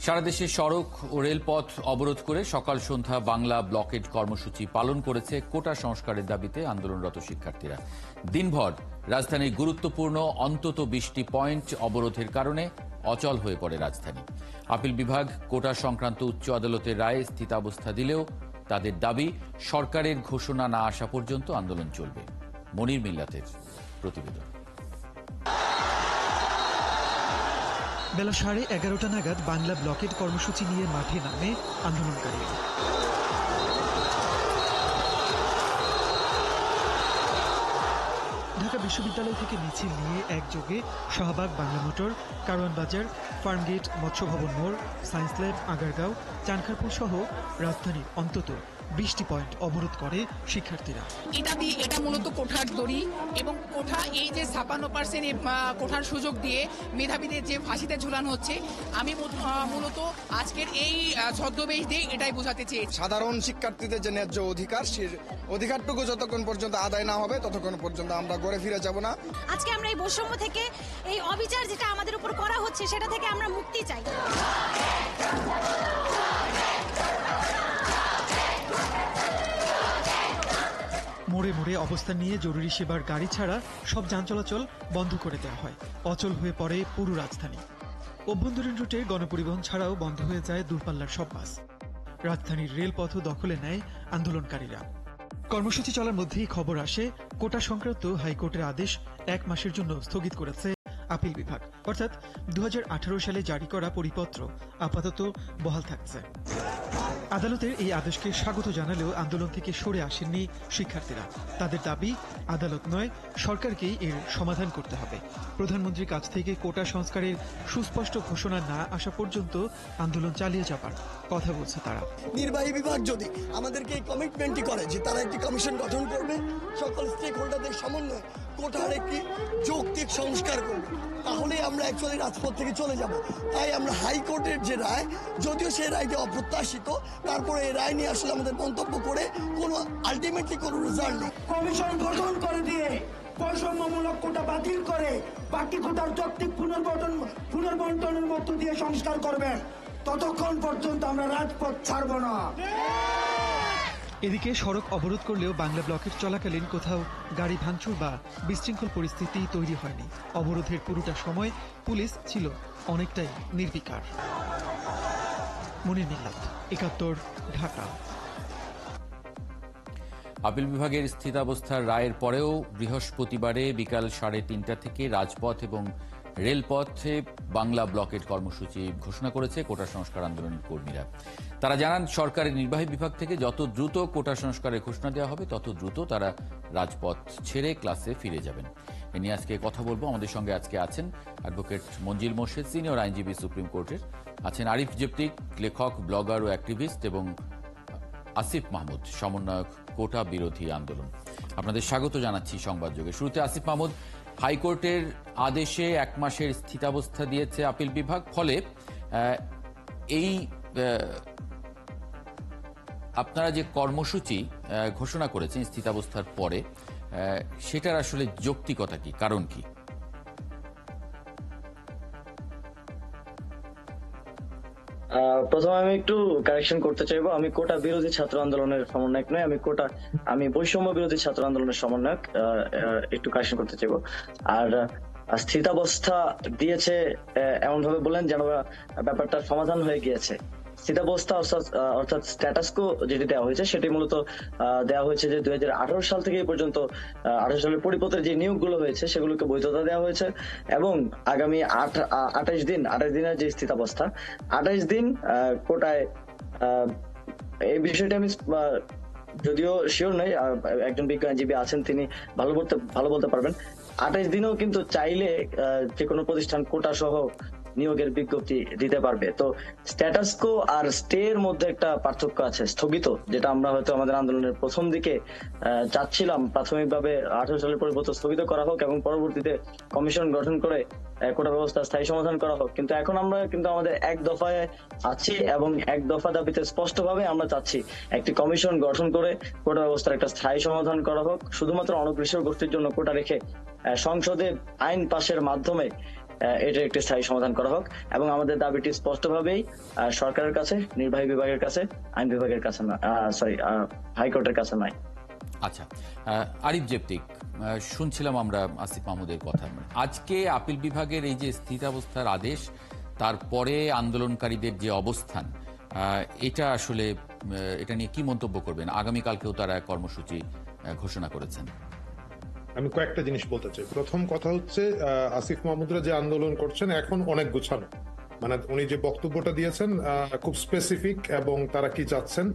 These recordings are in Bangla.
সারা দেশে সড়ক ও রেলপথ অবরোধ করে সকাল সন্ধ্যা বাংলা ব্লকেড কর্মসূচি পালন করেছে কোটা সংস্কারের দাবিতে আন্দোলনরত শিক্ষার্থীরা। দিনভর রাজধানীর গুরুত্বপূর্ণ অন্তত 20টি পয়েন্ট অবরোধের কারণে অচল হয়ে পড়ে রাজধানী। আপিল বিভাগ কোটা সংক্রান্ত উচ্চ আদালতের রায়ে স্থিতাবস্থা দিলেও তাদের দাবি সরকারের ঘোষণা না আসা পর্যন্ত আন্দোলন চলবে। মনির মিল্লাতের প্রতিবেদন। বেলা 11:30 নাগাদ বাংলা ব্লকেড কর্মসূচি নিয়ে মাঠে নামে আন্দোলনকারীরা। ঢাকা বিশ্ববিদ্যালয় থেকে মিছিল নিয়ে একযোগে শাহবাগ, বাংলা মোটর, কারওয়ান বাজার, ফার্মগেট, মৎস্য ভবন মোড়, সায়েন্স ল্যাব, আগারগাঁও, চানখারপুল সহ রাজধানীর অন্তত 20টি পয়েন্ট অবরোধ করে শিক্ষার্থীরা। এটা মূলত কোঠার দড়ি এবং কোঠা এই যে 56% কোঠার সুযোগ দিয়ে মেধাবীদের যে ফাঁসিতে ঝুলানো হচ্ছে, আমি মূলত আজকের এই ছদ্মবেশ দিয়ে এটাই বোঝাতে চেয়েছি। সাধারণ শিক্ষার্থীদের যে ন্যায্য অধিকার, সেই অধিকারটুকু যতক্ষণ পর্যন্ত আদায় না হবে ততক্ষণ পর্যন্ত আমরা ঘরে ফিরে যাব না। আজকে আমরা এই বৈষম্য থেকে, এই অবিচার যেটা আমাদের উপর করা হচ্ছে, সেটা থেকে আমরা মুক্তি চাই। মোড়ে মোড়ে অবস্থান নিয়ে জরুরি সেবার গাড়ি ছাড়া সব যান চলাচল বন্ধ করে দেওয়া হয়। অচল হয়ে পড়ে পুরো রাজধানী। অভ্যন্তরীণ রুটে গণপরিবহন ছাড়াও বন্ধ হয়ে যায় দূরপাল্লার সব বাস। রাজধানীর রেলপথও দখলে নেয় আন্দোলনকারীরা। কর্মসূচি চলার মধ্যেই খবর আসে কোটা সংক্রান্ত হাইকোর্টের আদেশ 1 মাসের জন্য স্থগিত করেছে আপিল বিভাগ। অর্থাৎ 2018 সালে জারি করা পরিপত্র আপাতত বহাল থাকছে। আদালতের এই আদেশকে স্বাগত জানালেও আন্দোলন থেকে সরে আসেননি শিক্ষার্থীরা। তাদের দাবি আদালত নয়, সরকারকেই এর সমাধান করতে হবে। প্রধানমন্ত্রীর কাছ থেকে কোটা সংস্কারের সুস্পষ্ট ঘোষণা না আসা পর্যন্ত আন্দোলন চালিয়ে যাবার কথা বলছে তারা। নির্বাহী বিভাগ যদি আমাদেরকে এই কমিটমেন্টই করে যে তারা একটি কমিশন গঠন করবে, সকল স্টেক হোল্ডারদের সমন্বয়ে কোটার একটি যৌক্তিক সংস্কার করবে, তাহলে আমরা অ্যাকচুয়ালি রাজপথ থেকে চলে যাব। তাই আমরা হাইকোর্টের যে রায়, যদিও সেই রায়টি অপ্রত্যাশিত, তারপরে এই রায় নিয়ে আসলে আমাদের মন্তব্য করে কোনো আলটিমেটলি কোনো রেজাল্ট নেই। কমিশন গঠন করে দিয়ে বৈষম্যমূলক কোটা বাতিল করে বাকি কোটার যৌক্তিক পুনর্বন্টনের মধ্য দিয়ে সংস্কার করবেন, ততক্ষণ পর্যন্ত আমরা রাজপথ ছাড়ব না। এদিকে সড়ক অবরোধ করলেও বাংলা ব্লকের চলাকালীন কোথাও গাড়ি ভাঙচুর বা বিশৃঙ্খল পরিস্থিতি তৈরি হয়নি। অবরোধের পুরোটা সময় পুলিশ ছিল অনেকটাই নির্বিকার। মনির মিল্লাত, 71, ঢাকা। আপিল বিভাগের স্থিতাবস্থার রায়ের পরেও বৃহস্পতিবারে বিকাল 3:30 থেকে রাজপথ এবং রেলপথে বাংলা ব্লকের কর্মসূচি ঘোষণা করেছে কোটা সংস্কার আন্দোলনের কর্মীরা। তারা জানান, সরকারের নির্বাহী বিভাগ থেকে যত দ্রুত কোটা সংস্কারের ঘোষণা দেওয়া হবে তত দ্রুত তারা রাজপথ ছেড়ে ক্লাসে ফিরে যাবেন। এ নিয়ে আজকে কথা বলবো। আমাদের সঙ্গে আজকে আছেন অ্যাডভোকেট মঞ্জিল মোর্শেদ, সিনিয়র আইনজীবী, সুপ্রিম কোর্টের, আছেন আরিফ জেপ্তিক, লেখক, ব্লগার ও অ্যাক্টিভিস্ট, এবং আসিফ মাহমুদ, সমন্বয়ক কোটা বিরোধী আন্দোলন। আপনাদের স্বাগত জানাচ্ছি সংবাদযোগে। শুরুতে আসিফ মাহমুদ, হাইকোর্টের আদেশে 1 মাসের স্থিতাবস্থা দিয়েছে আপিল বিভাগ, ফলে এই আপনারা যে কর্মসূচি ঘোষণা করেছেন স্থিতাবস্থার পরে, সেটার আসলে যৌক্তিকতা কি, কারণ কি? প্রথমে আমি একটু কারেকশন করতে চাইবো, আমি কোটা বিরোধী ছাত্র আন্দোলনের সমন্বয়ক নয়, আমি বৈষম্য বিরোধী ছাত্র আন্দোলনের সমন্বয়ক। একটু কারেকশন করতে চাইবো। আর স্থিতাবস্থা দিয়েছে এমন ভাবে বললেন যেন ব্যাপারটার সমাধান হয়ে গিয়েছে। স্থিতাবস্থা অর্থাৎ স্ট্যাটাসকো যেটি দেওয়া হয়েছে সেটি মূলত দেওয়া হয়েছে যে 2018 সাল থেকে পর্যন্ত 18 সালের পরিপত্রের যে নিয়োগগুলো হয়েছে সেগুলোকে বৈধতা দেওয়া হয়েছে, এবং আগামী 28 দিনের যে স্থিতাবস্থা, 28 দিন কোটায়, এই বিষয়টা আমি যদিও শিওর নই, একজন বিজ্ঞ আইনজীবী আছেন, তিনি ভালো বলতে পারবেন। 28 দিনেও কিন্তু চাইলে যে কোনো প্রতিষ্ঠান কোটা সহ নিয়োগের বিজ্ঞপ্তি দিতে পারবে। তো স্ট্যাটাসকো আর স্টে এর মধ্যে একটা পার্থক্য আছে। স্থগিত, যেটা আমরা হয়তো আমাদের আন্দোলনের প্রথম দিকে চাচ্ছিলাম প্রাথমিকভাবে 18 সালের পরিপত্র স্থগিত করা হোক এবং পরবর্তীতে কমিশন গঠন করে কোটা ব্যবস্থা স্থায়ী সমাধান করা হোক, কিন্তু এখন আমরা কিন্তু আমাদের 1 দফায় আছি এবং 1 দফা দাবিতে স্পষ্টভাবে আমরা চাচ্ছি একটি কমিশন গঠন করে কোটা ব্যবস্থার একটা স্থায়ী সমাধান করা হোক। শুধুমাত্র অনগ্রসর গোষ্ঠীর জন্য কোটা রেখে সংসদে আইন পাশের মাধ্যমে এটার একটি স্থায়ী সমাধান করা হোক এবং আমাদের দাবিটি স্পষ্টভাবেই সরকারের কাছে, নির্বাহী বিভাগের কাছে, আইন বিভাগের কাছে না, হাইকোর্টের কাছে নয়। আচ্ছা, আরিফ জেপ্তিক, শুনছিলাম আমরা আসিফ মাহমুদের কথা। আজকে আপিল বিভাগের এই যে স্থিতাবস্থার আদেশ, তারপরে আন্দোলনকারীদের যে অবস্থান, এটা আসলে এটা নিয়ে কি মন্তব্য করবেন? আগামীকালকেও তারা কর্মসূচি ঘোষণা করেছেন। আমি কয়েকটা জিনিস বলতে চাই। প্রথম কথা হচ্ছে, আসিফ মাহমুদরা যে আন্দোলন করছেন এখন অনেক গোছানো, মানে উনি যে বক্তব্যটা দিয়েছেন খুব স্পেসিফিক এবং তারা কি চাচ্ছেন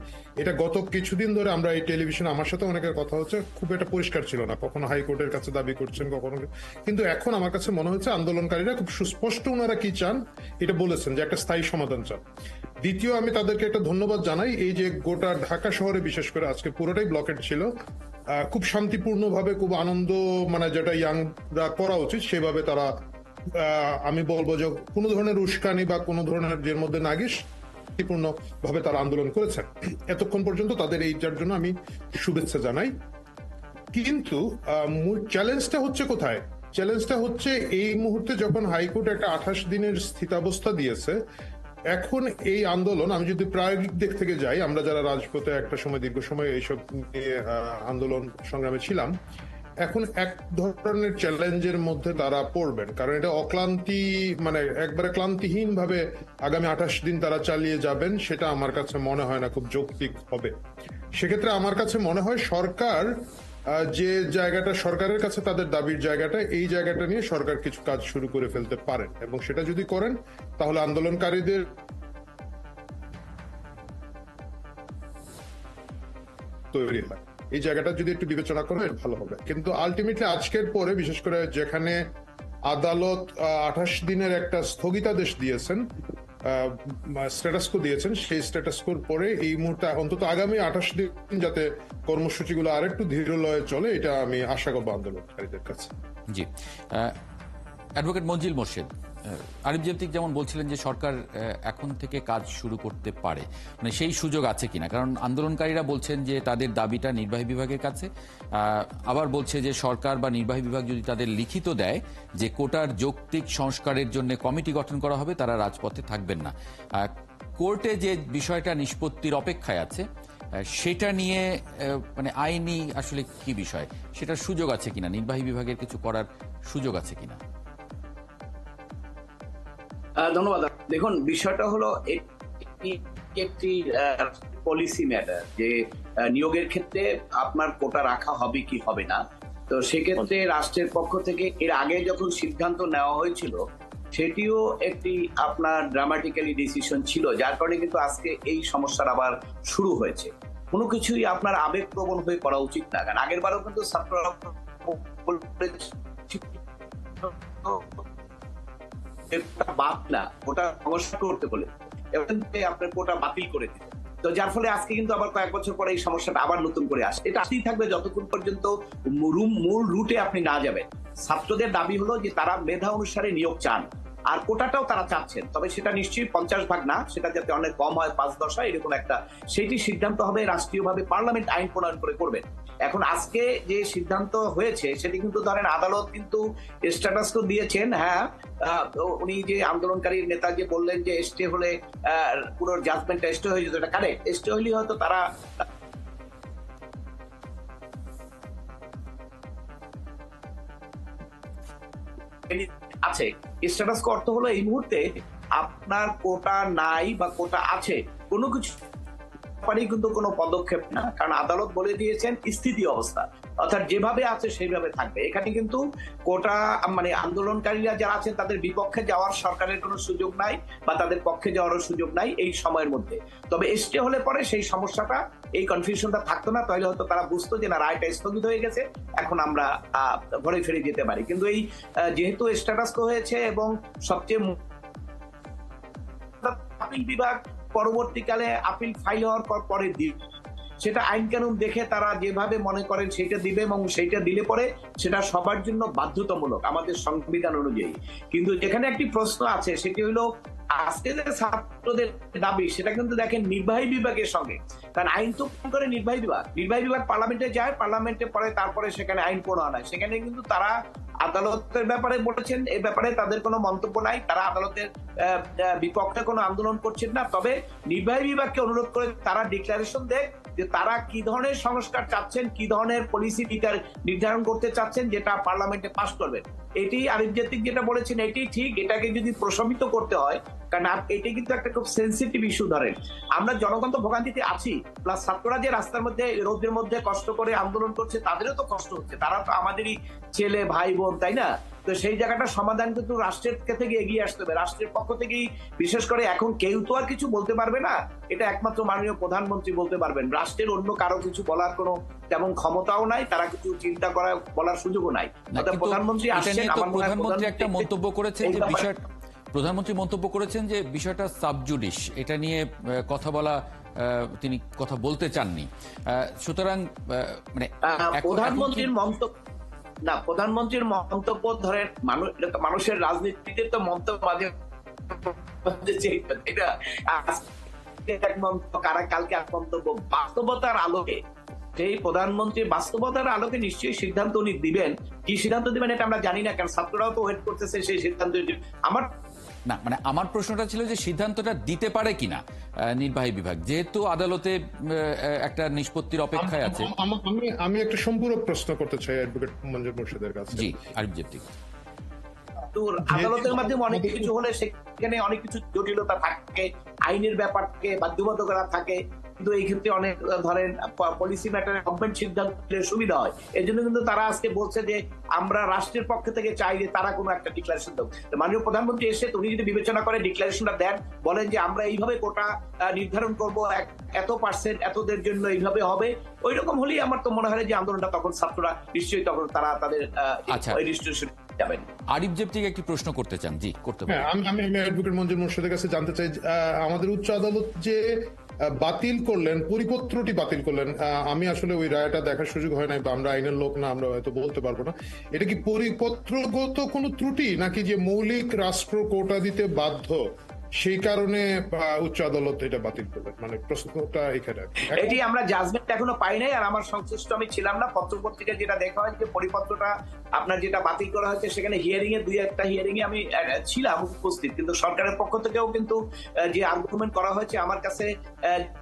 এটা গত কিছুদিন ধরে আমরা এই টেলিভিশনে, আমার সাথে অনেকের কথা হচ্ছে, খুব একটা পরিষ্কার ছিল না। কখনো হাইকোর্টের কাছে দাবি করছেন, কখনো, কিন্তু এখন আমার কাছে মনে হচ্ছে আন্দোলনকারীরা খুব সুস্পষ্ট ওনারা কি চান এটা বলেছেন, যে একটা স্থায়ী সমাধান চান। দ্বিতীয়, আমি তাদেরকে একটা ধন্যবাদ জানাই, এই যে গোটা ঢাকা শহরে বিশেষ করে আজকে পুরোটাই ব্লকেড ছিল, খুব শান্তিপূর্ণভাবে, খুব আনন্দ, মানে যেটা ইয়াংরা করা উচিত সেভাবে তারা, আমি বলবো যে কোনো ধরনের উস্কানি বা কোনো ধরনের যে মধ্যে না গিয়ে শান্তিপূর্ণ ভাবে তারা আন্দোলন করেছেন এতক্ষণ পর্যন্ত, তাদের এইটার জন্য আমি শুভেচ্ছা জানাই। কিন্তু মূল চ্যালেঞ্জটা হচ্ছে কোথায়? চ্যালেঞ্জটা হচ্ছে এই মুহূর্তে যখন হাইকোর্ট একটা 28 দিনের স্থিতাবস্থা দিয়েছে, এখন এই আন্দোলন, আমি যদি প্রায়োগিক দিক থেকে যাই, আমরা যারা রাজপথে একটা সময় দীর্ঘ সময় এইসব নিয়ে আন্দোলন সংগ্রামে ছিলাম, এখন এক ধরনের চ্যালেঞ্জের মধ্যে তারা পড়বেন, কারণ এটা অক্লান্তি, মানে একবারে ক্লান্তিহীন ভাবে আগামী 28 দিন তারা চালিয়ে যাবেন, সেটা আমার কাছে মনে হয় না খুব যৌক্তিক হবে। সেক্ষেত্রে আমার কাছে মনে হয় সরকার যে জায়গাটা, সরকারের কাছে তাদের দাবির জায়গাটা, এই জায়গাটা নিয়ে সরকার কিছু কাজ শুরু করে ফেলতে পারেন, এবং সেটা যদি করেন তাহলে আন্দোলনকারীদের তৈরি হয়, এই জায়গাটা যদি একটু বিবেচনা করেন ভালো হবে। কিন্তু আলটিমেটলি আজকের পরে, বিশেষ করে যেখানে আদালত 28 দিনের একটা স্থগিতাদেশ দিয়েছেন, স্ট্যাটাসকো দিয়েছেন, সেই স্ট্যাটাসকোর পরে এই মুহূর্তে অন্তত আগামী 28 দিন যাতে কর্মসূচিগুলো আরেকটু ধীরলয়ে চলে, এটা আমি আশা করবো আন্দোলনকারীদের কাছে। জি, অ্যাডভোকেট মঞ্জিল মোর্শেদ, আরিফ জেপ্তিক যেমন বলছিলেন যে সরকার এখন থেকে কাজ শুরু করতে পারে, মানে সেই সুযোগ আছে কিনা? কারণ আন্দোলনকারীরা বলছেন যে তাদের দাবিটা নির্বাহী বিভাগের কাছে, আবার বলছে যে সরকার বা নির্বাহী বিভাগ যদি তাদের লিখিত দেয় যে কোটার যৌক্তিক সংস্কারের জন্য কমিটি গঠন করা হবে, তারা রাজপথে থাকবেন না। কোর্টে যে বিষয়টা নিষ্পত্তির অপেক্ষায় আছে, সেটা নিয়ে মানে আইনি আসলে কি বিষয়, সেটার সুযোগ আছে কিনা, নির্বাহী বিভাগের কিছু করার সুযোগ আছে কিনা? ধন্যবাদ। দেখুন, বিষয়টা হলো একটি পলিসি ম্যাটার, যে নিয়োগের ক্ষেত্রে আপনার কোটা রাখা হবে কি হবে না। তো সেক্ষেত্রে রাষ্ট্রের পক্ষ থেকে এর আগে যখন সিদ্ধান্ত নেওয়া হয়েছিল, সেটিও একটি আপনার ড্রামাটিক্যালি ডিসিশন ছিল, যার কারণে কিন্তু আজকে এই সমস্যার আবার শুরু হয়েছে। কোনো কিছুই আপনার আবেগপ্রবণ হয়ে করা উচিত না, কারণ আগের বারও কিন্তু ছাত্ররা ওটা সংস্কার করতে বলে আপনার কোটা বাতিল করে দিতে, তো যার ফলে আজকে কিন্তু আবার কয়েক বছর পরে এই সমস্যাটা আবার নতুন করে আসে। এটা আসতেই থাকবে যতক্ষণ পর্যন্ত মূল রুটে আপনি না যাবেন। ছাত্রদের দাবি হলো যে তারা মেধা অনুসারে নিয়োগ চান, আর কোটাটাও তারা চাচ্ছেন, তবে সেটা নিশ্চয়ই 50 না, সেটা যাতে অনেক কম হয়, 5-10 হয়, এরকম একটা সেটি সিদ্ধান্ত হবে রাষ্ট্রীয়ভাবে, পার্লামেন্ট আইন প্রণয়ন করে করবেন। এখন আজকে যে সিদ্ধান্ত হয়েছে সেটি কিন্তু ধরেন আদালত কিন্তু স্ট্যাটাসকো দিয়েছেন। হ্যাঁ, উনি যে আন্দোলনকারীর নেতা যে বললেন যে স্টে হলে পুরো জাজমেন্টটা স্টে হয়ে যেত, এটা কারেক্ট। স্টে হলে হয়তো তারা আছে। স্ট্যাটাস অর্থ হলো এই মুহূর্তে আপনার কোটা নাই বা কোটা আছে, কোনো কিছু কিন্তু কোনো পদক্ষেপ না, কারণ আদালত বলে দিয়েছেন স্থিতি অবস্থা, অর্থাৎ যেভাবে আছে সেইভাবে থাকবে। এখানে কিন্তু কোটা মানে আন্দোলনকারীরা যারা আছেন তাদের বিপক্ষে যাওয়ার সরকারের কোনো সুযোগ নাই, বা তাদের পক্ষে যাওয়ারও সুযোগ নাই এই সময়ের মধ্যে। তবে স্টে হলে পরে সেই সমস্যাটা, এই কনফিউশনটা থাকতো না, তাহলে হয়তো তারা বুঝতো যে না, রায়টা স্থগিত হয়ে গেছে, এখন আমরা ঘরে ফিরে যেতে পারি। কিন্তু এই যেহেতু স্ট্যাটাসকো হয়েছে এবং সবচেয়ে আপিল বিভাগ পরবর্তীকালে আপিল ফাইল হওয়ার পরে দিন, সেটা আইন কানুন দেখে তারা যেভাবে মনে করেন সেইটা দিবে, এবং সেইটা দিলে পরে সেটা সবার জন্য বাধ্যতামূলক আমাদের সংবিধান অনুযায়ী। কিন্তু যেখানে একটি প্রশ্ন আছে সেটি হলো আজকে যে ছাত্রদের দাবি, সেটা কিন্তু দেখেন নির্বাহী বিভাগের সঙ্গে, কারণ আইন তো করে নির্বাহী বিভাগ পার্লামেন্টে যায়, পার্লামেন্টে পরে তারপরে সেখানে আইন প্রণয়ন হয়। সেখানে কিন্তু তারা আদালতের ব্যাপারে বলেছেন, এই ব্যাপারে তাদের কোনো মন্তব্য নাই, তারা আদালতের বিপক্ষে কোনো আন্দোলন করছেন না। তবে নির্বাহী বিভাগকে অনুরোধ করে তারা ডিক্লারেশন দেয় যে তারা কি ধরনের সংস্কার চাচ্ছেন, কি ধরনের পলিসি নির্ধারণ করতে চাচ্ছেন, যেটা পার্লামেন্টে পাস করবেন। এটি আরিফ জাতিক যেটা বলেছেন এটি ঠিক, এটাকে যদি প্রশমিত করতে হয়, কারণ এটি কিন্তু একটা খুব সেন্সিটিভ ইস্যু। ধরেন আমরা জনগণ তো ভোগান্তিতে আছি, প্লাস ছাত্ররা যে রাস্তার মধ্যে রোদের মধ্যে কষ্ট করে আন্দোলন করছে তাদেরও তো কষ্ট হচ্ছে, তারা তো আমাদেরই ছেলে ভাই বোন, তাই না? তো সেই জায়গাটা সমাধান কিন্তু রাষ্ট্রের থেকে এগিয়ে আসতে হবে, রাষ্ট্রের পক্ষ থেকেই। বিশেষ করে এখন কেউ তো আর কিছু বলতে পারবে না, এটা একমাত্র মাননীয় প্রধানমন্ত্রী বলতে পারবেন। রাষ্ট্রের অন্য কারো কিছু বলার কোনো তেমন ক্ষমতাও নাই, তারা কিছু চিন্তা করা বলার সুযোগও নাই। প্রধানমন্ত্রী আসছেন, আমার মনে হয় প্রধানমন্ত্রী একটা মন্তব্য করেছেন যে বিষয়টা, প্রধানমন্ত্রী মন্তব্য করেছেন যে বিষয়টা সাবজুডিস, এটা নিয়ে কথা বলা, তিনি কথা বলতে চাননি। সুতরাং মানে প্রধানমন্ত্রীর মন্তব্য না, প্রধানমন্ত্রীর মন্তব্য ধরেন মানুষের রাজনীতিতে তো মন্তব্য মাঝে কালকে এক মন্তব্য বাস্তবতার আলোকে, সেই প্রধানমন্ত্রীর বাস্তবতার আলোকে নিশ্চয়ই সিদ্ধান্ত উনি দিবেন। কি সিদ্ধান্ত দিবেন এটা আমরা জানি না, কারণ ছাত্ররাও তো ওয়েট করতেছে সেই সিদ্ধান্ত। আমার প্রশ্নটা ছিল যে সিদ্ধান্তটা দিতে পারে কিনা নির্বাহী বিভাগ, যেহেতু আদালতে একটা নিষ্পত্তির অপেক্ষায় আছে। আমি একটা সম্পূরক প্রশ্ন করতে চাই অ্যাডভোকেট মঞ্জুর মুর্শিদের কাছে। জি, আরিফ জাতিক। আদালতের মাধ্যমে অনেক কিছু হলে সেখানে অনেক কিছু জটিলতা থাকে, আইনের ব্যাপারকে বাধ্যবাধকতা থাকে, কিন্তু এই ক্ষেত্রে অনেক ধরেন পলিসি ম্যাটারে গভর্নমেন্ট সিদ্ধান্ত সুবিধা হয়। এই জন্য কিন্তু তারা আজকে বলছে যে আমরা রাষ্ট্রের পক্ষ থেকে চাই যে তারা কোনো একটা ডিক্লারেশন দেব। মাননীয় প্রধানমন্ত্রী এসে উনি যদি বিবেচনা করে ডিক্লারেশনটা দেন, বলেন যে আমরা এইভাবে কোটা নির্ধারণ করব, এত পার্সেন্ট এতদের জন্য এইভাবে হবে, ওই রকম হলেই আমার তো মনে হয় যে আন্দোলনটা তখন ছাত্ররা নিশ্চয়ই তখন তারা তাদের রেজিস্ট্রেশন যাবেন। আরিফ জেপটিকে একটি প্রশ্ন করতে চান? জি, করতে পারেন। আমি অ্যাডভোকেট মঞ্জুর মুর্শিদের কাছে জানতে চাই, আমাদের উচ্চ আদালত যে বাতিল করলেন, পরিপত্রটি বাতিল করলেন, আমি আসলে ওই রায়টা দেখার সুযোগ হয় নাই, বা আমরা আইনের লোক না, আমরা হয়তো বলতে পারবো না। এটা কি পরিপত্রগত কোনো ত্রুটি, নাকি যে মৌলিক রাষ্ট্র কোটা দিতে বাধ্য সেই কারণে উচ্চ আদালত এটা বাতিল করলেন? মানে প্রশ্নটা এখানে। এটি আমরা জাজমেন্ট এখনো পাই নাই, আর আমার সংশ্লিষ্ট আমি ছিলাম না। পত্রপত্রিকায় যেটা দেখা হয় যে পরিপত্রটা আপনার যেটা বাতিল করা হয়েছে, সেখানে হিয়ারিং এ দুই একটা হিয়ারিং এ আমি ছিলাম উপস্থিত, কিন্তু সরকারের পক্ষ থেকেও কিন্তু যে আর্গুমেন্ট করা হয়েছে আমার কাছে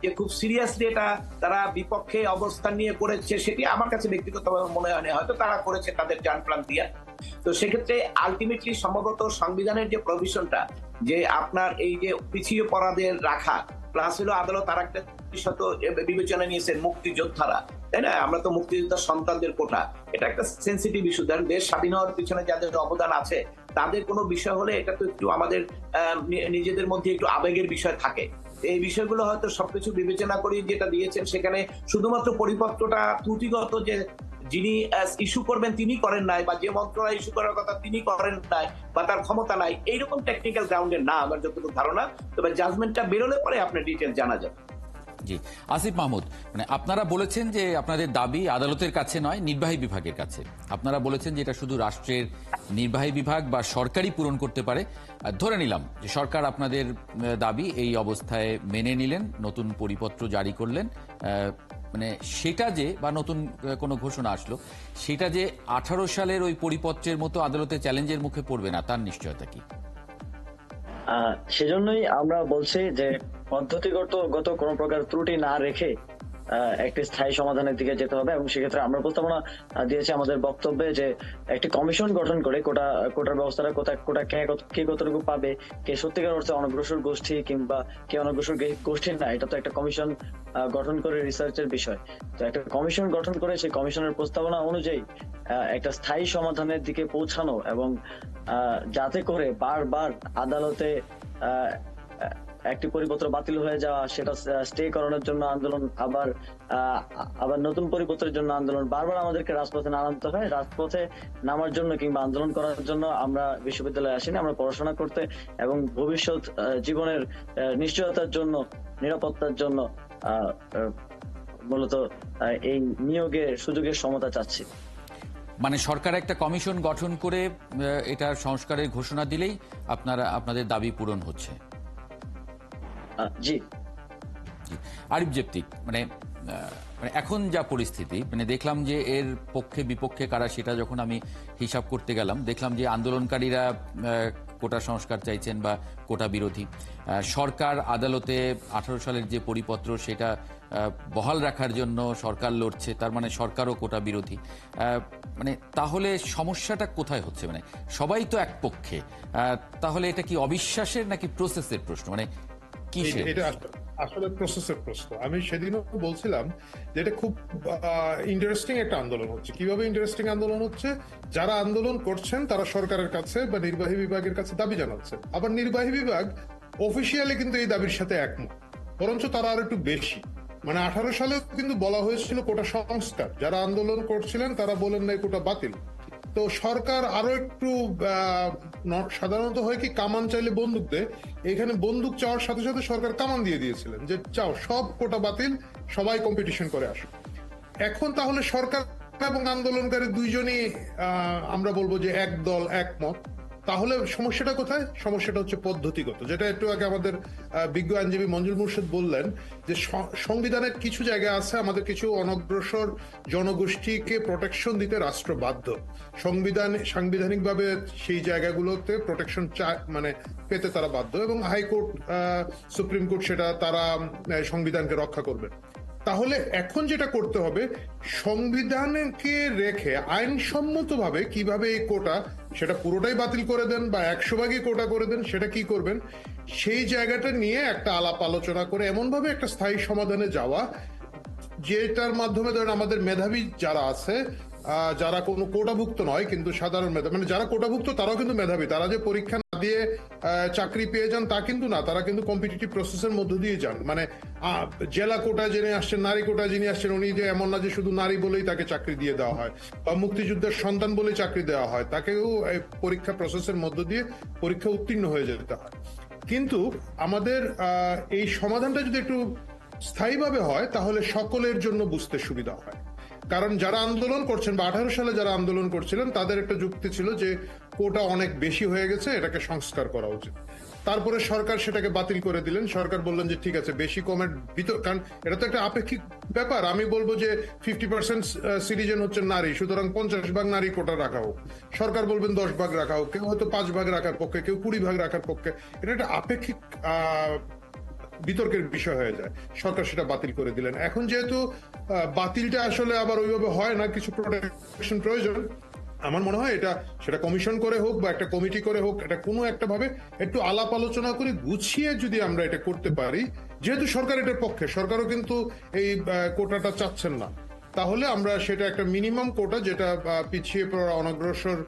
যে খুব সিরিয়াসলি এটা তারা বিপক্ষে অবস্থান নিয়ে করেছে, সেটি আমার কাছে ব্যক্তিগতভাবে মনে হয় হয়তো তারা করেছে তাদের জান প্রাণ দিয়ে। তো সেক্ষেত্রে আলটিমেটলি সম্ভবত সংবিধানের যে প্রভিশনটা, যে আপনার এই যে পিছিয়ে পড়াদের রাখা, প্লাস হলো আদালত আর একটা শত বিবেচনা নিয়েছেন মুক্তিযোদ্ধারা, তাই না? আমরা তো মুক্তিযোদ্ধার সন্তানদের কোটা, এটা একটা সেন্সিটিভ ইস্যু। দেশ স্বাধীন হওয়ার পিছনে যাদের অবদান আছে তাদের কোনো বিষয় হলে এটা তো একটু আমাদের নিজেদের মধ্যে একটু আবেগের বিষয় থাকে। এই বিষয়গুলো হয়তো সবকিছু বিবেচনা করে যেটা দিয়েছেন, সেখানে শুধুমাত্র পরিপত্রটা ত্রুটিগত, যে যিনি ইস্যু করবেন তিনি করেন নাই, বা যে মন্ত্রণালয় ইস্যু করার কথা তিনি করেন নাই, বা তার ক্ষমতা নাই, এইরকম টেকনিক্যাল গ্রাউন্ডে না আমার যতটুকু ধারণা। তবে জাজমেন্টটা বেরোলে পরে আপনার ডিটেল জানা যাবে। জি, আসিফ মাহমুদ, মানে আপনারা বলেছেন যে আপনাদের দাবি আদালতের কাছে নয়, নির্বাহী বিভাগের কাছে। আপনারা বলেছেন যে এটা শুধু রাষ্ট্রের নির্বাহী বিভাগ বা সরকারই পূরণ করতে পারে। ধরে নিলাম যে সরকার আপনাদের দাবি এই অবস্থায় মেনে নিলেন, নতুন পরিপত্র জারি করলেন, মানে সেটা যে, বা নতুন কোনো ঘোষণা আসলো, সেটা যে 18 সালের ওই পরিপত্রের মতো আদালতে চ্যালেঞ্জের মুখে পড়বে না, তার নিশ্চয়তা কি? সেজন্যই আমরা বলছি যে পদ্ধতিগত কোনো প্রকার ত্রুটি না রেখে একটি স্থায়ী সমাধানের দিকে যেতে হবে। এবং সেক্ষেত্রে আমরা প্রস্তাবনা দিয়েছি আমাদের বক্তব্যে যে একটি কমিশন গঠন করে কোটার ব্যবস্থাটা কোটা কে কতটুকু পাবে, কে সত্যিকার অর্থে অনগ্রসর গোষ্ঠী কিংবা কে অনগ্রসর গোষ্ঠীর না, এটা তো একটা কমিশন গঠন করে রিসার্চের বিষয়। তো একটা কমিশন গঠন করে সেই কমিশনের প্রস্তাবনা অনুযায়ী একটা স্থায়ী সমাধানের দিকে পৌঁছানো, এবং যাতে করে বারবার আদালতে একটি পরিপত্র বাতিল হয়ে যাওয়া, সেটা স্টে করানোর জন্য আন্দোলন, আবার নতুন পরিপত্রের জন্য আন্দোলন, বারবার আমাদেরকে রাজপথে নামতে হয়। রাজপথে নামার জন্য কিংবা আন্দোলন করার জন্য আমরা বিশ্ববিদ্যালয়ে আসিনি, আমরা পড়াশোনা করতে এবং ভবিষ্যৎ জীবনের নিশ্চয়তার জন্য, নিরাপত্তার জন্য মূলত এই নিয়োগের সুযোগের সমতা চাচ্ছি। মানে সরকার একটা কমিশন গঠন করে এটা সংস্কারের ঘোষণা দিলেই আপনাদের দাবি পূরণ হচ্ছে? জি। জি, আরিফ জেপ্তিক, মানে এখন যা পরিস্থিতি, মানে দেখলাম যে এর পক্ষে বিপক্ষে কারা সেটা যখন আমি হিসাব করতে গেলাম, দেখলাম যে আন্দোলনকারীরা কোটা সংস্কার চাইছেন বা কোটা বিরোধী। সরকার আদালতে 18 সালের যে পরিপত্র সেটা বহাল রাখার জন্য সরকার লড়ছে, তার মানে সরকারও কোটা বিরোধী। মানে তাহলে সমস্যাটা কোথায় হচ্ছে? মানে সবাই তো এক পক্ষে, তাহলে এটা কি অবিশ্বাসের নাকি প্রসেসের প্রশ্ন? মানে কিসের? এটা আসলে প্রসেসের প্রশ্ন। আমি সেদিনও বলছিলাম যে এটা খুব ইন্টারেস্টিং একটা আন্দোলন হচ্ছে। কিভাবে ইন্টারেস্টিং আন্দোলন হচ্ছে? যারা আন্দোলন করছেন তারা সরকারের কাছে বা নির্বাহী বিভাগের কাছে দাবি জানাচ্ছে, আবার নির্বাহী বিভাগ অফিসিয়ালি কিন্তু এই দাবির সাথে একমত, বরঞ্চ তারা আর একটু বেশি। মানে 18 সালেও কিন্তু বলা হয়েছিল কোটা সংস্কার, যারা আন্দোলন করছিলেন তারা বলেন নাই কোটা বাতিল। তো সরকার আরো একটু সাধারণত হয় কি, কামান চাইলে বন্দুক দেয়, এখানে বন্দুক চাওয়ার সাথে সাথে সরকার কামান দিয়ে দিয়েছিলেন যে চাও সব কোটা বাতিল, সবাই কম্পিটিশন করে আসুক। এখন তাহলে সরকার এবং আন্দোলনকারী দুইজনই আমরা বলবো যে এক দল একমত, তাহলে সমস্যাটা কোথায়? সমস্যাটা হচ্ছে পদ্ধতিগত, যেটা একটু আগে আমাদের বিজ্ঞ আইনজীবী মঞ্জুর মুর্শেদ বললেন যে সংবিধানের কিছু জায়গা আছে আমাদের কিছু অনগ্রসর জনগোষ্ঠীকে প্রোটেকশন দিতে রাষ্ট্র বাধ্য। সাংবিধানিকভাবে সেই জায়গাগুলোতে প্রোটেকশন মানে পেতে তারা বাধ্য, এবং হাইকোর্ট সুপ্রিম কোর্ট সেটা তারা সংবিধানকে রক্ষা করবে। তাহলে এখন যেটা করতে হবে, সংবিধানকে রেখে আইনসম্মতভাবে কিভাবে এই কোটা, সেটা পুরোটাই বাতিল করে দেন বা 100% কোটা করে দেন, সেটা কি করবেন সেই জায়গাটা নিয়ে একটা আলাপ আলোচনা করে এমনভাবে একটা স্থায়ী সমাধানে যাওয়া, যেটার মাধ্যমে ধরেন আমাদের মেধাবী যারা আছে, যারা কোনো কোটাভুক্ত নয় কিন্তু সাধারণ মেধাবী, মানে যারা কোটাভুক্ত তারাও কিন্তু মেধাবী, তারা যে পরীক্ষা না দিয়ে চাকরি পেয়ে যান তা কিন্তু না, তারা কিন্তু কম্পিটিটিভ প্রসেসের মধ্য দিয়ে যান। মানে জেলা কোটা যিনি আসছেন, নারী কোটা যিনি আসছেন, উনি যে এমন না যে শুধু নারী বলেই তাকে চাকরি দিয়ে দেওয়া হয়, বা মুক্তিযুদ্ধের সন্তান বলেই চাকরি দেওয়া হয়, তাকেও পরীক্ষা প্রসেসের মধ্য দিয়ে পরীক্ষা উত্তীর্ণ হয়ে যেতে হয়। কিন্তু আমাদের এই সমাধানটা যদি একটু স্থায়ীভাবে হয় তাহলে সকলের জন্য বুঝতে সুবিধা হয়। কারণ যারা আন্দোলন করছেন বা 18 সালে যারা আন্দোলন করছিলেন তাদের একটা যুক্তি ছিল যে কোটা অনেক বেশি হয়ে গেছে, এটাকে সংস্কার করা উচিত। তারপরে সরকার সেটাকে বাতিল করে দিলেন। সরকার বললেন যে ঠিক আছে, বেশি কমের ভিতর, কারণ এটা তো একটা আপেক্ষিক ব্যাপার। আমি বলবো যে 50% সিটিজেন হচ্ছে নারী, সুতরাং 50% নারী কোটা রাখা হোক। সরকার বলবেন 10% রাখা হোক, কেউ হয়তো 5% রাখার পক্ষে, কেউ 20% রাখার পক্ষে। এটা একটা আপেক্ষিক বিতর্কের বিষয় হয়ে যায়। সরকার সেটা বাতিল করে দিলেন। এখন যেহেতু বাতিলটা আসলে আবার ওইভাবে হয় না, কিছু প্রোটেকশন প্রয়োজন, আমার মনে হয় এটা সেটা কমিশন করে হোক বা একটা কমিটি করে হোক, এটা কোনো একটা ভাবে একটু আলাপ আলোচনা করে গুছিয়ে যদি আমরা এটা করতে পারি, যেহেতু সরকার এটার পক্ষে, সরকারও কিন্তু এই কোটাটা চাচ্ছেন না, তাহলে আমরা সেটা একটা মিনিমাম কোটা, যেটা পিছিয়ে পড়া অনগ্রসর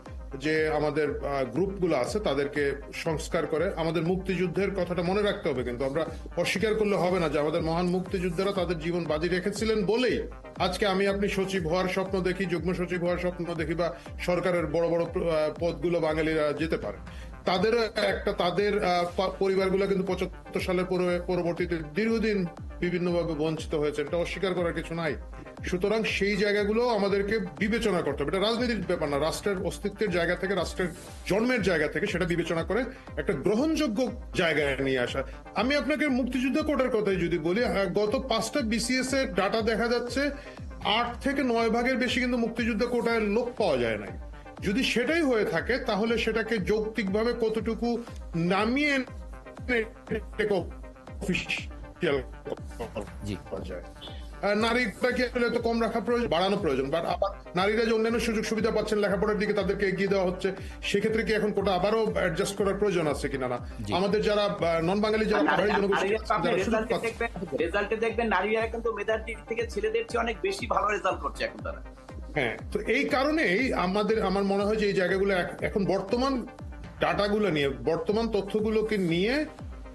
যে আমাদের গ্রুপগুলো আছে তাদেরকে সংস্কার করে। আমাদের মুক্তিযুদ্ধের কথাটা মনে রাখতে হবে, কিন্তু আমরা অস্বীকার করলে হবে না যে আমাদের মহান মুক্তিযোদ্ধারা তাদের জীবন বাজি রেখেছিলেন বলেই আজকে আমি আপনি সচিব হওয়ার স্বপ্ন দেখি, যুগ্ম সচিব হওয়ার স্বপ্ন দেখি, বা সরকারের বড় বড় পদগুলো বাঙালিরা যেতে পারে। তাদের পরিবারগুলো কিন্তু 75 সালের পরবর্তীতে দীর্ঘদিন বিভিন্নভাবে বঞ্চিত হয়েছে, এটা অস্বীকার করার কিছু নাই। সুতরাং সেই জায়গাগুলো আমাদেরকে বিবেচনা করতে হবে। এটা রাজনীতির ব্যাপার না, রাষ্ট্রের অস্তিত্বের জায়গা থেকে, রাষ্ট্রের জন্মের জায়গা থেকে সেটা বিবেচনা করে একটা গ্রহণযোগ্য জায়গায় নিয়ে আসা। আমি আপনাকে মুক্তিযুদ্ধ কোটার কথাই যদি বলি, গত 5টা BCS এর ডাটা দেখা যাচ্ছে 8 থেকে 9 ভাগের বেশি কিন্তু মুক্তিযুদ্ধ কোটায় লোক পাওয়া যায় নাই। যদি সেটাই হয়ে থাকে তাহলে সেটাকে যৌক্তিকভাবে কতটুকু নামিয়ে যায়। নারীটাকে আসলে তো কম রাখা প্রয়োজন, বাড়ানো প্রয়োজন, বাট আবার নারীরা যে অন্যান্য সুযোগ সুবিধা পাচ্ছেন, লেখাপড়ার দিকে তাদেরকে এগিয়ে দেওয়া হচ্ছে, সেক্ষেত্রে কি এখন কোটা আবারও অ্যাডজাস্ট করার প্রয়োজন আছে কিনা? না, আমাদের যারা নন বাঙালি, যারা পাহাড়ি জনগোষ্ঠী, রেজাল্টে দেখবেন নারীরা কিন্তু মেধার দিক থেকে ছেলেদের চেয়ে অনেক বেশি ভালো রেজাল্ট করছে এখন তারা। হ্যাঁ, তো এই কারণেই আমার মনে হয় যে এই জায়গাগুলো এখন বর্তমান ডাটাগুলো নিয়ে, বর্তমান তথ্যগুলোকে নিয়ে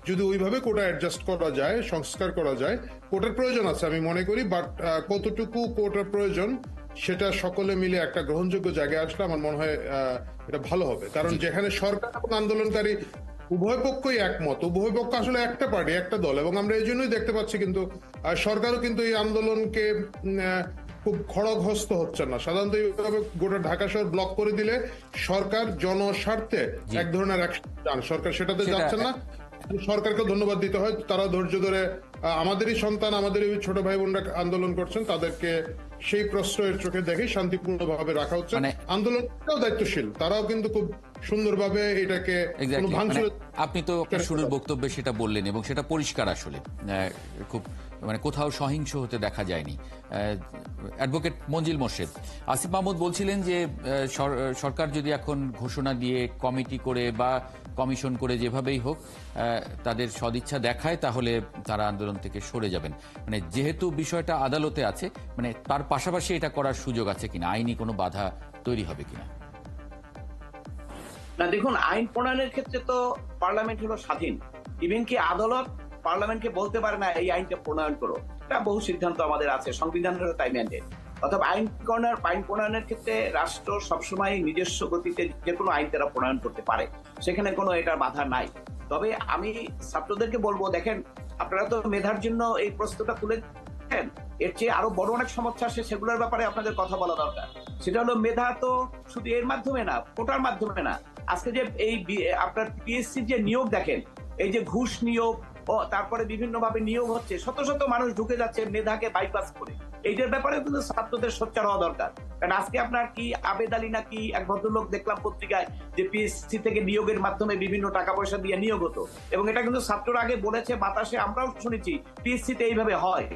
যদি ওইভাবে কোটা অ্যাডজাস্ট করা যায়, সংস্কার করা যায়, কোটার প্রয়োজন আছে আমি মনে করি, বাট কতটুকু কোটার প্রয়োজন সেটা সকলে মিলে একটা গ্রহণযোগ্য জায়গায় আসলে আমার মনে হয় এটা ভালো হবে। কারণ যেখানে সরকার এবং আন্দোলনকারী উভয় পক্ষই একমত, উভয় পক্ষ আসলে একটা পার্টি, একটা দল, এবং আমরা এই জন্যই দেখতে পাচ্ছি কিন্তু সরকারও কিন্তু এই আন্দোলনকে খুব খড়গহস্ত হচ্ছে না। সাধারণত এইভাবে গোটা ঢাকা শহর ব্লক করে দিলে সরকার জনস্বার্থে এক ধরনের অ্যাকশন, সরকার সেটাতে যাচ্ছে না। সরকারকে ধন্যবাদ দিতে হয়, তারা ধৈর্য ধরে আমাদেরই সন্তান, আমাদেরই ছোট ভাই বোনরা আন্দোলন করছেন, তাদেরকে সেই প্রশ্রয়ের চোখে দেখে শান্তিপূর্ণভাবে রাখা হচ্ছে। আন্দোলনটাও দায়িত্বশীল, তারাও কিন্তু খুব সুন্দরভাবে এটাকে কোনো ভাঙচুর। আপনি তো আপনার শুরুর বক্তব্যে সেটা বললেন এবং সেটা পরিষ্কার আসলে খুব কোথাও সহিংস হতে দেখা যায়নি। অ্যাডভোকেট মঞ্জিল মোর্শেদ, আসিফ মাহমুদ বলছিলেন যে সরকার যদি এখন ঘোষণা দিয়ে কমিটি করে বা কমিশন করে যেভাবেই হোক তাদের সদিচ্ছা দেখায় তাহলে তারা আন্দোলন থেকে সরে যাবেন। যেহেতু বিষয়টা আদালতে আছে, তার পাশাপাশি এটা করার সুযোগ আছে কিনা, আইনি কোনো বাধা তৈরি হবে কিনা? না দেখুন, আইন প্রণয়নের ক্ষেত্রে তো পার্লামেন্ট হলো স্বাধীন। ইভেন কি আদালত পার্লামেন্টকে বলতে পারে না এই আইনটা প্রণয়ন করো, এটা বহু সিদ্ধান্ত আমাদের আছে, সংবিধানেরও তাই ম্যান্ডেট। অথবা আইন প্রণয়নের ক্ষেত্রে রাষ্ট্র সবসময় নিজস্ব গতিতে যে কোনো আইন তারা প্রণয়ন করতে পারে, সেখানে কোনো এটার বাধা নাই। তবে আমি ছাত্রদেরকে বলবো, দেখেন আপনারা তো মেধার জন্য এই প্রশ্নটা তুলেছেন, এর চেয়ে আরো বড় অনেক সমস্যা আছে, সেগুলোর ব্যাপারে আপনাদের কথা বলা দরকার। সেটা হলো মেধা তো শুধু এর মাধ্যমে না, কোটার মাধ্যমে না। আজকে যে এই আপনার পিএসসির যে নিয়োগ দেখেন, এই যে ঘুষ নিয়োগ ও তারপরে বিভিন্ন ভাবে নিয়োগ হচ্ছে, শত শত মানুষ ঢুকে যাচ্ছে মেধাকে বাইপাস করে। এইটার ব্যাপারে কিন্তু ছাত্রদের সোচ্চার হওয়া দরকার। কারণ আজকে আপনার কি আবেদ আলী নাকি এক ভদ্রলোক দেখলাম পত্রিকায় যে পিএসসি থেকে নিয়োগের মাধ্যমে বিভিন্ন টাকা পয়সা দিয়ে নিয়োগ হতো, এবং এটা কিন্তু ছাত্ররা আগে বলেছে বাতাসে, আমরাও শুনেছি পিএসসি তে এইভাবে হয়।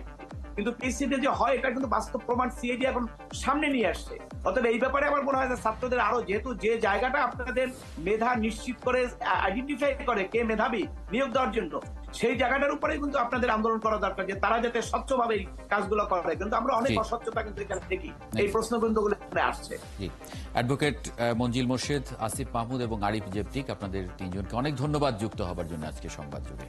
কিন্তু পিএসসিতে যে হয় এটা কিন্তু বাস্তব প্রমাণ সিএজি এখন সামনে নিয়ে আসছে। অতএব এই ব্যাপারে আমার মনে হয় যে ছাত্রদের আরো, যেহেতু যে জায়গাটা আপনাদের মেধা নিশ্চিত করে আইডেন্টিফাই করে কে মেধাবী নিয়োগ দেওয়ার জন্য, সেই জায়গাটার উপরে কিন্তু আপনাদের আন্দোলন করা দরকার, যে তারা যাতে স্বচ্ছভাবে কাজগুলো করে। কিন্তু আমরা অনেক অস্বচ্ছতা কিন্তু এখানে দেখি, এই প্রশ্ন কিন্তু আসছে। অ্যাডভোকেট মঞ্জিল মোর্শেদ, আসিফ মাহমুদ এবং আরিফ জেবতিক, আপনাদের তিনজনকে অনেক ধন্যবাদ যুক্ত হবার জন্য আজকে সংবাদ যুগে।